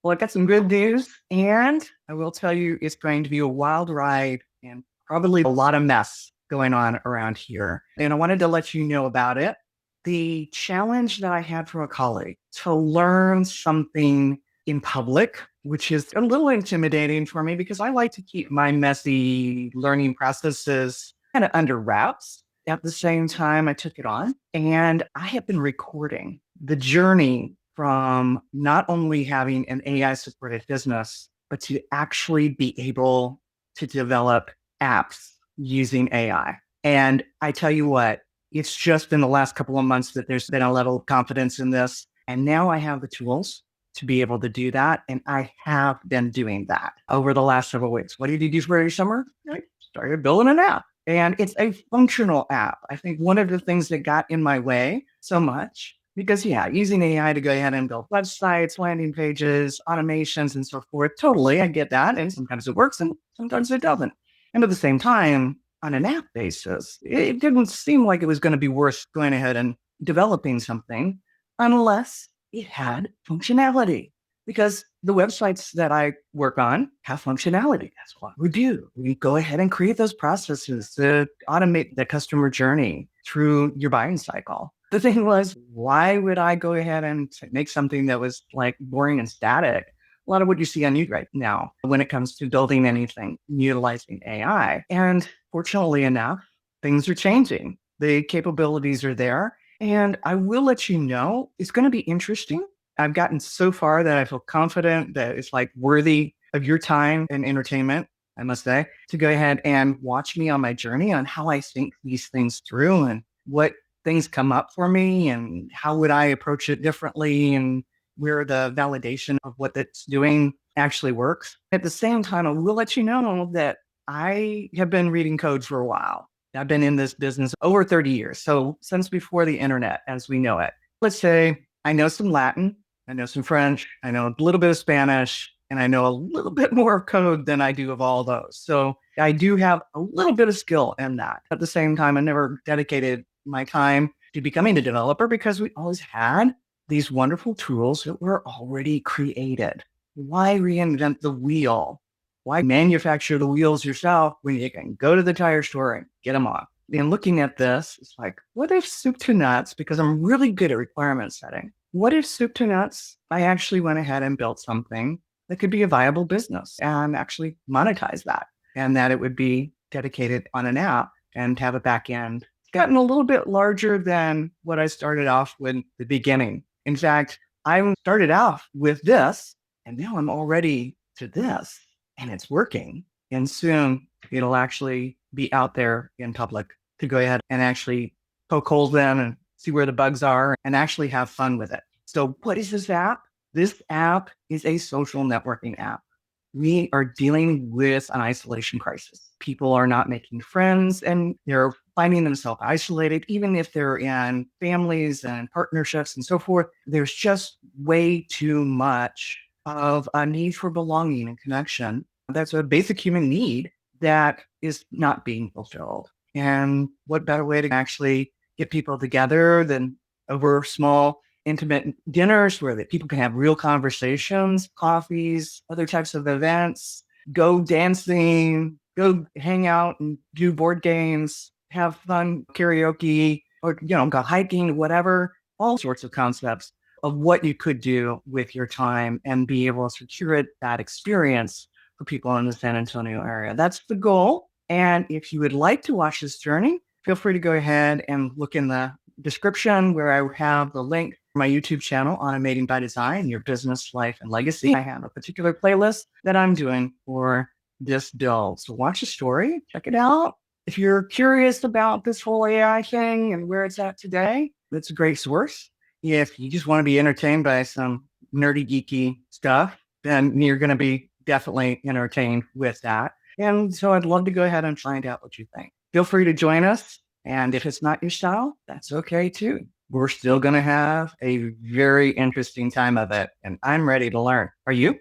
Well, I got some good news, and I will tell you it's going to be a wild ride and probably a lot of mess going on around here. And I wanted to let you know about it. The challenge that I had from a colleague to learn something in public, which is a little intimidating for me because I like to keep my messy learning processes kind of under wraps. At the same time, I took it on and I have been recording the journey from not only having an AI supported business, but to actually be able to develop apps using AI. And I tell you what, it's just in the last couple of months that there's been a level of confidence in this. And now I have the tools to be able to do that. And I have been doing that over the last several weeks. What did you do for your summer? I started building an app. And it's a functional app. I think one of the things that got in my way so much, because yeah, using AI to go ahead and build websites, landing pages, automations, and so forth, totally, I get that. And sometimes it works and sometimes it doesn't. And at the same time, on an app basis, it didn't seem like it was going to be worth going ahead and developing something unless it had functionality. Because the websites that I work on have functionality. That's what we do. We go ahead and create those processes to automate the customer journey through your buying cycle. The thing was, why would I go ahead and make something that was like boring and static? A lot of what you see on YouTube right now when it comes to building anything utilizing AI. And fortunately enough, things are changing. The capabilities are there. And I will let you know, it's going to be interesting. I've gotten so far that I feel confident that it's like worthy of your time and entertainment, I must say, to go ahead and watch me on my journey on how I think these things through and what things come up for me and how would I approach it differently and where the validation of what it's doing actually works. At the same time, I will let you know that I have been reading code for a while. I've been in this business over 30 years. So since before the internet as we know it. Let's say I know some Latin, I know some French, I know a little bit of Spanish, and I know a little bit more of code than I do of all those. So I do have a little bit of skill in that. At the same time, I never dedicated my time to becoming a developer because we always had these wonderful tools that were already created. Why reinvent the wheel? Why manufacture the wheels yourself when you can go to the tire store and get them off? And looking at this, it's like, what if soup to nuts, because I'm really good at requirement setting, what if soup to nuts, I actually went ahead and built something that could be a viable business and actually monetize that, and that it would be dedicated on an app and have a back end. It's gotten a little bit larger than what I started off with the beginning. In fact, I started off with this, and now I'm already to this, and it's working. And soon it'll actually be out there in public to go ahead and actually poke holes in and see where the bugs are and actually have fun with it. So what is this app? This app is a social networking app. We are dealing with an isolation crisis. People are not making friends and they're finding themselves isolated, even if they're in families and partnerships and so forth. There's just way too much of a need for belonging and connection. That's a basic human need that is not being fulfilled. And what better way to actually get people together than over small, intimate dinners where people can have real conversations, coffees, other types of events, go dancing, go hang out and do board games, have fun karaoke, or go hiking, whatever, all sorts of concepts of what you could do with your time and be able to curate that experience for people in the San Antonio area. That's the goal. And if you would like to watch this journey, feel free to go ahead and look in the description where I have the link for my YouTube channel, Automating by Design, Your Business, Life, and Legacy. I have a particular playlist that I'm doing for this build. So watch the story, check it out. If you're curious about this whole AI thing and where it's at today, that's a great source. If you just want to be entertained by some nerdy, geeky stuff, then you're going to be definitely entertained with that. And so I'd love to go ahead and find out what you think. Feel free to join us. And if it's not your style, that's okay too. We're still going to have a very interesting time of it. And I'm ready to learn. Are you?